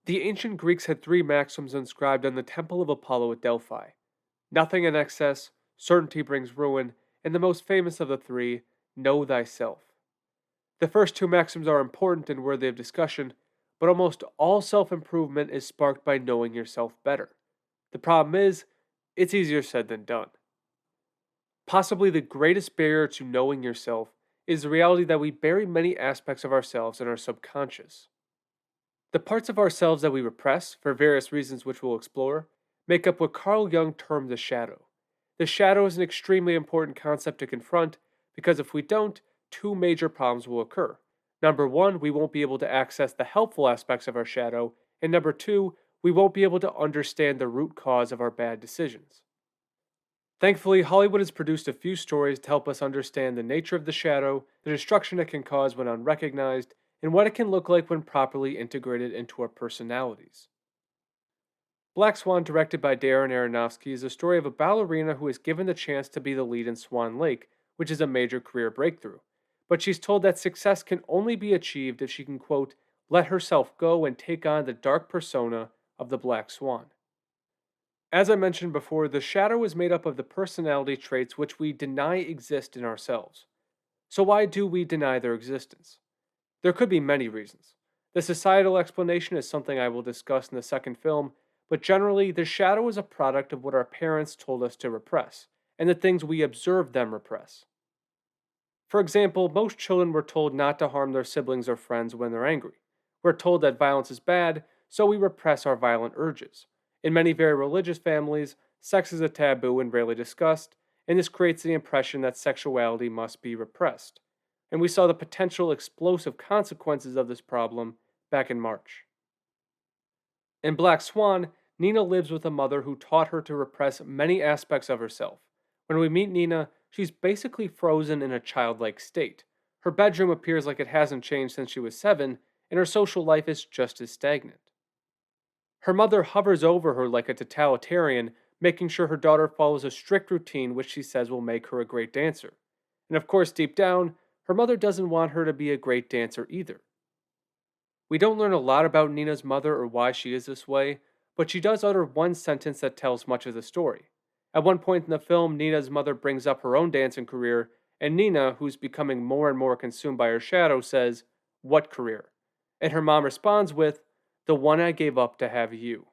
The ancient Greeks had three maxims inscribed on the Temple of Apollo at Delphi: nothing in excess, certainty brings ruin, and the most famous of the three, know thyself. The first two maxims are important and worthy of discussion, but almost all self improvement is sparked by knowing yourself better. The problem is, it's easier said than done. Possibly the greatest barrier to knowing yourself is the reality that we bury many aspects of ourselves in our subconscious. The parts of ourselves that we repress, for various reasons which we'll explore, make up what Carl Jung termed the shadow. The shadow is an extremely important concept to confront because if we don't, two major problems will occur. Number one, we won't be able to access the helpful aspects of our shadow, and number two, we won't be able to understand the root cause of our bad decisions. Thankfully, Hollywood has produced a few stories to help us understand the nature of the shadow, the destruction it can cause when unrecognized, and what it can look like when properly integrated into our personalities. Black Swan, directed by Darren Aronofsky, is a story of a ballerina who is given the chance to be the lead in Swan Lake, which is a major career breakthrough. But she's told that success can only be achieved if she can, quote, let herself go and take on the dark persona of the Black Swan. As I mentioned before, the shadow is made up of the personality traits which we deny exist in ourselves. So, why do we deny their existence? There could be many reasons. The societal explanation is something I will discuss in the second film, but generally, the shadow is a product of what our parents told us to repress, and the things we observed them repress. For example, most children were told not to harm their siblings or friends when they're angry. We're told that violence is bad, so we repress our violent urges. In many very religious families, sex is a taboo and rarely discussed, and this creates the impression that sexuality must be repressed. And we saw the potential explosive consequences of this problem back in March. In Black Swan, Nina lives with a mother who taught her to repress many aspects of herself. When we meet Nina, she's basically frozen in a childlike state. Her bedroom appears like it hasn't changed since she was 7, and her social life is just as stagnant. Her mother hovers over her like a totalitarian, making sure her daughter follows a strict routine which she says will make her a great dancer. And of course, deep down, her mother doesn't want her to be a great dancer either. We don't learn a lot about Nina's mother or why she is this way, but she does utter one sentence that tells much of the story. At one point in the film, Nina's mother brings up her own dancing career, and Nina, who's becoming more and more consumed by her shadow, says, what career? And her mom responds with, the one I gave up to have you.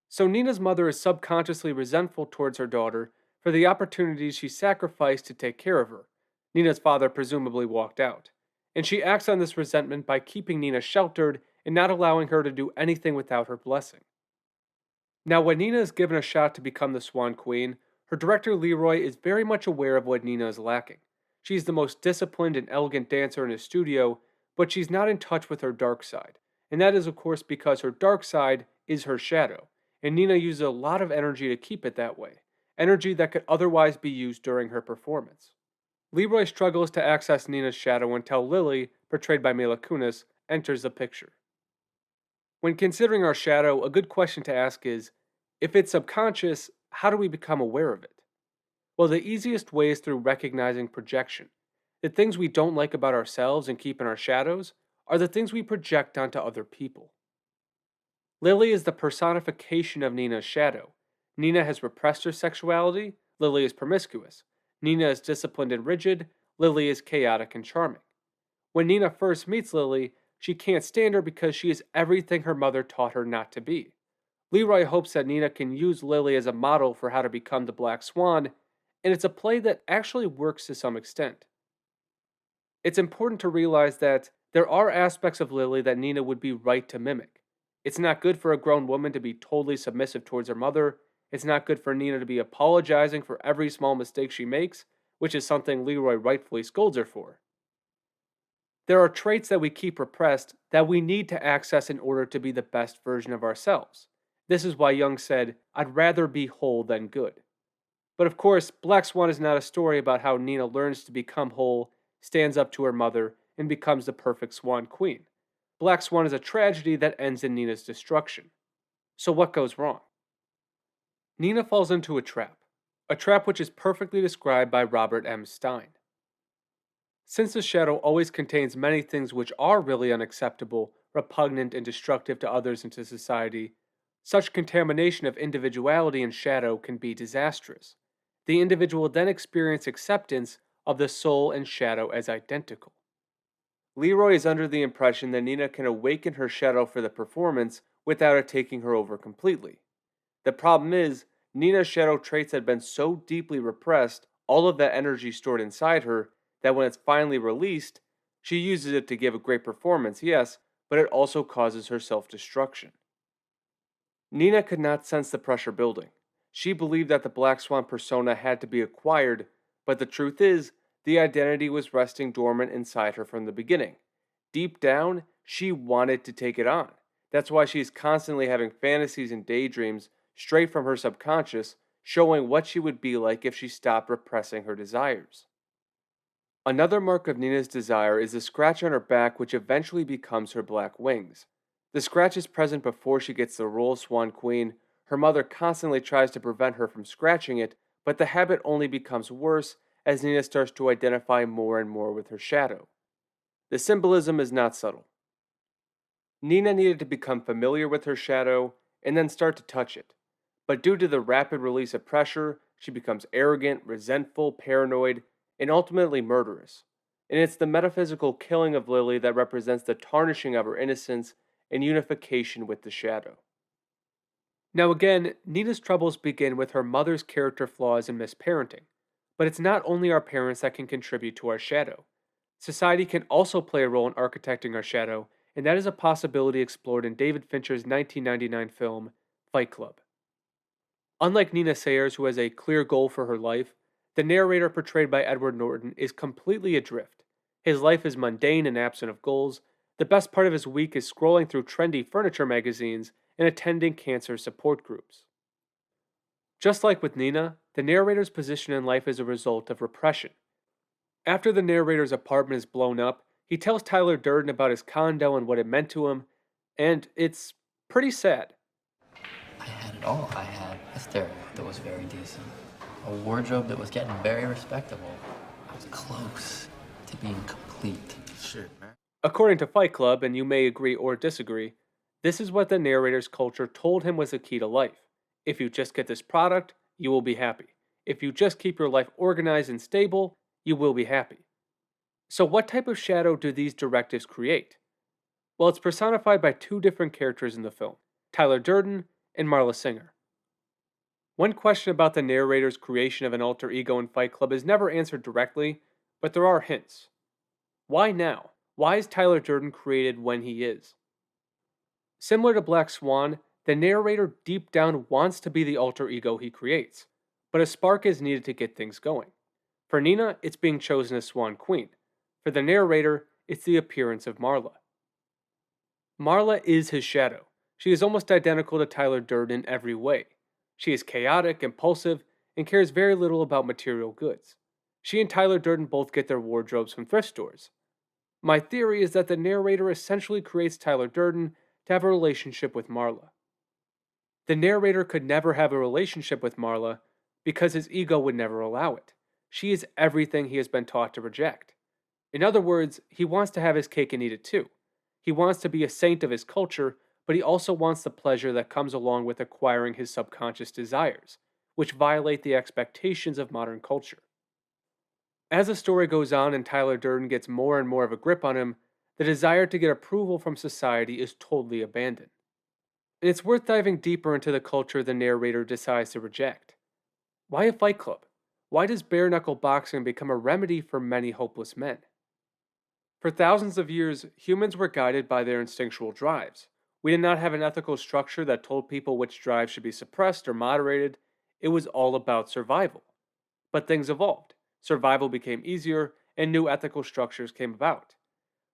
So Nina's mother is subconsciously resentful towards her daughter for the opportunities she sacrificed to take care of her. Nina's father presumably walked out. And she acts on this resentment by keeping Nina sheltered and not allowing her to do anything without her blessing. Now, when Nina is given a shot to become the Swan Queen, her director Leroy is very much aware of what Nina is lacking. She's the most disciplined and elegant dancer in his studio, but she's not in touch with her dark side. And that is, of course, because her dark side is her shadow, and Nina uses a lot of energy to keep it that way, energy that could otherwise be used during her performance. Leroy struggles to access Nina's shadow until Lily, portrayed by Mila Kunis, enters the picture. When considering our shadow, a good question to ask is, if it's subconscious, how do we become aware of it? Well, the easiest way is through recognizing projection. The things we don't like about ourselves and keep in our shadows are the things we project onto other people. Lily is the personification of Nina's shadow. Nina has repressed her sexuality, Lily is promiscuous. Nina is disciplined and rigid, Lily is chaotic and charming. When Nina first meets Lily, she can't stand her because she is everything her mother taught her not to be. Leroy hopes that Nina can use Lily as a model for how to become the Black Swan, and it's a play that actually works to some extent. It's important to realize that there are aspects of Lily that Nina would be right to mimic. It's not good for a grown woman to be totally submissive towards her mother. It's not good for Nina to be apologizing for every small mistake she makes, which is something Leroy rightfully scolds her for. There are traits that we keep repressed that we need to access in order to be the best version of ourselves. This is why Jung said, I'd rather be whole than good. But of course, Black Swan is not a story about how Nina learns to become whole, stands up to her mother, and becomes the perfect Swan Queen. Black Swan is a tragedy that ends in Nina's destruction. So what goes wrong? Nina falls into a trap which is perfectly described by Robert M. Stein. Since the shadow always contains many things which are really unacceptable, repugnant and destructive to others and to society, such contamination of individuality and shadow can be disastrous. The individual then experiences acceptance of the soul and shadow as identical. Leroy is under the impression that Nina can awaken her shadow for the performance without it taking her over completely. The problem is, Nina's shadow traits had been so deeply repressed, all of that energy stored inside her, that when it's finally released, she uses it to give a great performance, yes, but it also causes her self destruction. Nina could not sense the pressure building. She believed that the Black Swan persona had to be acquired, but the truth is, the identity was resting dormant inside her from the beginning. Deep down, she wanted to take it on. That's why she's constantly having fantasies and daydreams straight from her subconscious, showing what she would be like if she stopped repressing her desires. Another mark of Nina's desire is the scratch on her back, which eventually becomes her black wings. The scratch is present before she gets the role of Swan Queen. Her mother constantly tries to prevent her from scratching it, but the habit only becomes worse as Nina starts to identify more and more with her shadow. The symbolism is not subtle. Nina needed to become familiar with her shadow and then start to touch it. But due to the rapid release of pressure, she becomes arrogant, resentful, paranoid, and ultimately murderous. And it's the metaphysical killing of Lily that represents the tarnishing of her innocence and unification with the shadow. Now, again, Nina's troubles begin with her mother's character flaws and misparenting. But it's not only our parents that can contribute to our shadow. Society can also play a role in architecting our shadow, and that is a possibility explored in David Fincher's 1999 film, Fight Club. Unlike Nina Sayers, who has a clear goal for her life, the narrator portrayed by Edward Norton is completely adrift. His life is mundane and absent of goals. The best part of his week is scrolling through trendy furniture magazines and attending cancer support groups. Just like with Nina, the narrator's position in life is a result of repression. After the narrator's apartment is blown up, he tells Tyler Durden about his condo and what it meant to him, and it's pretty sad. I had it all. I had a stereo that was very decent, a wardrobe that was getting very respectable. I was close to being complete. Shit, man. According to Fight Club, and you may agree or disagree, this is what the narrator's culture told him was the key to life. If you just get this product, you will be happy. If you just keep your life organized and stable, you will be happy. So, what type of shadow do these directives create? Well, it's personified by two different characters in the film, Tyler Durden and Marla Singer. One question about the narrator's creation of an alter ego in Fight Club is never answered directly, but there are hints. Why now? Why is Tyler Durden created when he is? Similar to Black Swan, the narrator deep down wants to be the alter ego he creates, but a spark is needed to get things going. For Nina, it's being chosen as Swan Queen. For the narrator, it's the appearance of Marla. Marla is his shadow. She is almost identical to Tyler Durden in every way. She is chaotic, impulsive, and cares very little about material goods. She and Tyler Durden both get their wardrobes from thrift stores. My theory is that the narrator essentially creates Tyler Durden to have a relationship with Marla. The narrator could never have a relationship with Marla because his ego would never allow it. She is everything he has been taught to reject. In other words, he wants to have his cake and eat it too. He wants to be a saint of his culture, but he also wants the pleasure that comes along with acquiring his subconscious desires, which violate the expectations of modern culture. As the story goes on and Tyler Durden gets more and more of a grip on him, the desire to get approval from society is totally abandoned. And it's worth diving deeper into the culture the narrator decides to reject. Why a Fight Club? Why does bare knuckle boxing become a remedy for many hopeless men? For thousands of years, humans were guided by their instinctual drives. We did not have an ethical structure that told people which drives should be suppressed or moderated. It was all about survival. But things evolved. Survival became easier, and new ethical structures came about.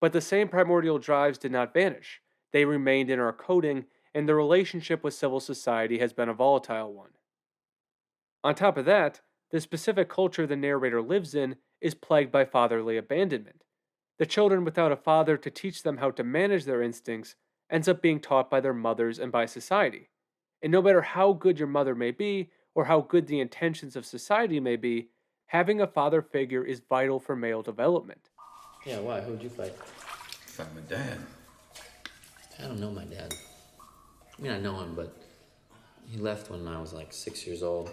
But the same primordial drives did not vanish. They remained in our coding, and the relationship with civil society has been a volatile one. On top of that, the specific culture the narrator lives in is plagued by fatherly abandonment. The children without a father to teach them how to manage their instincts ends up being taught by their mothers and by society. And no matter how good your mother may be, or how good the intentions of society may be, having a father figure is vital for male development. Yeah, why? Who'd you fight? Fight my dad. I don't know my dad. I mean, I know him, but he left when I was like 6 years old.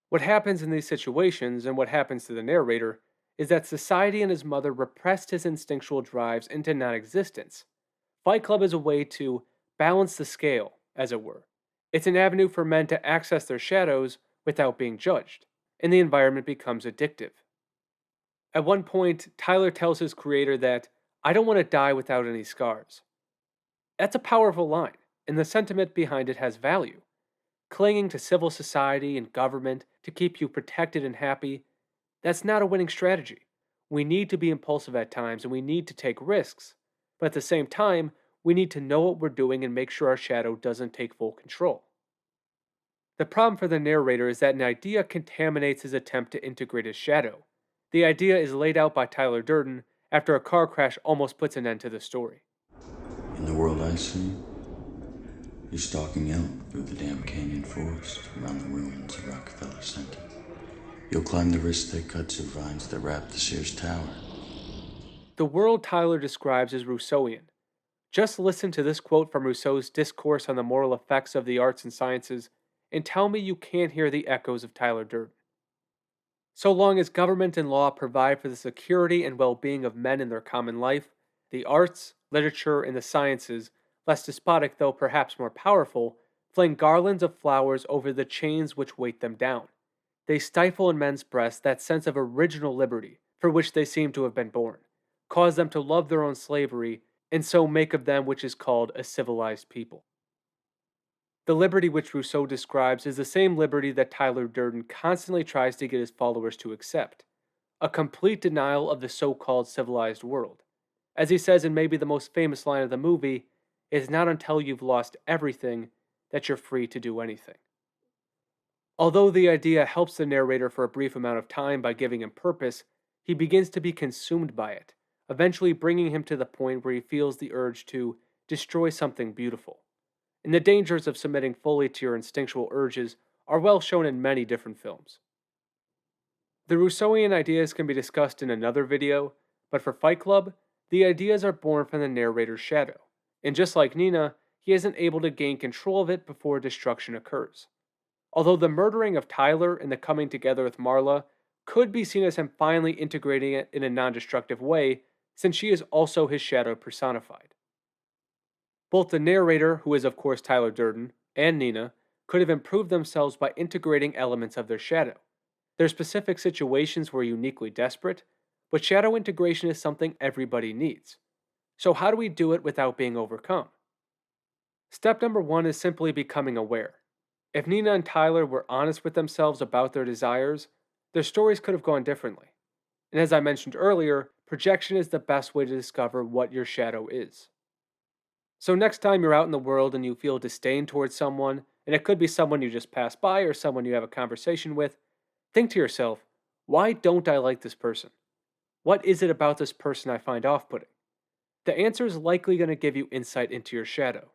What happens in these situations, and what happens to the narrator, is that society and his mother repressed his instinctual drives into non existence. Fight Club is a way to balance the scale, as it were. It's an avenue for men to access their shadows without being judged, and the environment becomes addictive. At one point, Tyler tells his creator that, "I don't want to die without any scars." That's a powerful line, and the sentiment behind it has value. Clinging to civil society and government to keep you protected and happy, that's not a winning strategy. We need to be impulsive at times and we need to take risks. But at the same time, we need to know what we're doing and make sure our shadow doesn't take full control. The problem for the narrator is that an idea contaminates his attempt to integrate his shadow. The idea is laid out by Tyler Durden after a car crash almost puts an end to the story. In the world I see, you're stalking out through the damn canyon forest around the ruins of Rockefeller Center. You'll climb the wrist-thick cuts of vines that wrap the Sears Tower. The world Tyler describes is Rousseauian. Just listen to this quote from Rousseau's Discourse on the Moral Effects of the Arts and Sciences and tell me you can't hear the echoes of Tyler Durden. So long as government and law provide for the security and well being of men in their common life, the arts, literature, and the sciences, less despotic though perhaps more powerful, fling garlands of flowers over the chains which weight them down. They stifle in men's breasts that sense of original liberty for which they seem to have been born, cause them to love their own slavery, and so make of them which is called a civilized people. The liberty which Rousseau describes is the same liberty that Tyler Durden constantly tries to get his followers to accept, a complete denial of the so called civilized world. As he says in maybe the most famous line of the movie, it's not until you've lost everything that you're free to do anything. Although the idea helps the narrator for a brief amount of time by giving him purpose, he begins to be consumed by it, eventually bringing him to the point where he feels the urge to destroy something beautiful. And the dangers of submitting fully to your instinctual urges are well shown in many different films. The Rousseauian ideas can be discussed in another video, but for Fight Club, the ideas are born from the narrator's shadow. And just like Nina, he isn't able to gain control of it before destruction occurs. Although the murdering of Tyler and the coming together with Marla could be seen as him finally integrating it in a non-destructive way, since she is also his shadow personified. Both the narrator, who is of course Tyler Durden, and Nina could have improved themselves by integrating elements of their shadow. There are specific situations where uniquely desperate, but shadow integration is something everybody needs. So how do we do it without being overcome? Step number 1 is simply becoming aware. If Nina and Tyler were honest with themselves about their desires, their stories could have gone differently. And as I mentioned earlier, projection is the best way to discover what your shadow is. So next time you're out in the world and you feel disdain towards someone, and it could be someone you just pass by or someone you have a conversation with, think to yourself, why don't I like this person? What is it about this person I find off-putting? The answer is likely going to give you insight into your shadow.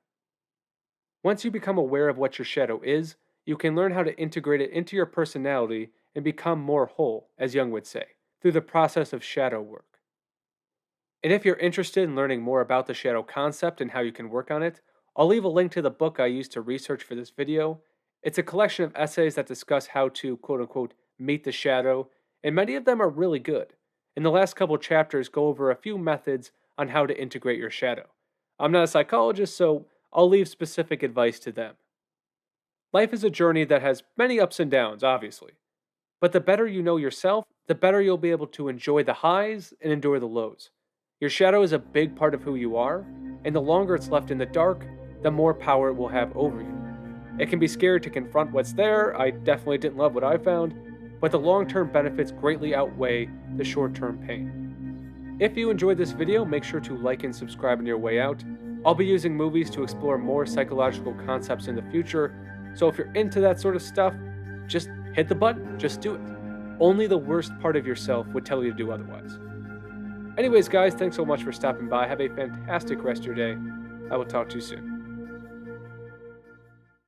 Once you become aware of what your shadow is, you can learn how to integrate it into your personality and become more whole, as Jung would say, through the process of shadow work. And if you're interested in learning more about the shadow concept and how you can work on it, I'll leave a link to the book I used to research for this video. It's a collection of essays that discuss how to, quote unquote, meet the shadow, and many of them are really good. And the last couple chapters go over a few methods on how to integrate your shadow. I'm not a psychologist, so I'll leave specific advice to them. Life is a journey that has many ups and downs, obviously. But the better you know yourself, the better you'll be able to enjoy the highs and endure the lows. Your shadow is a big part of who you are, and the longer it's left in the dark, the more power it will have over you. It can be scary to confront what's there. I definitely didn't love what I found, but the long-term benefits greatly outweigh the short-term pain. If you enjoyed this video, make sure to like and subscribe on your way out. I'll be using movies to explore more psychological concepts in the future, so if you're into that sort of stuff, just hit the button, just do it. Only the worst part of yourself would tell you to do otherwise. Anyways, guys, thanks so much for stopping by. Have a fantastic rest of your day. I will talk to you soon.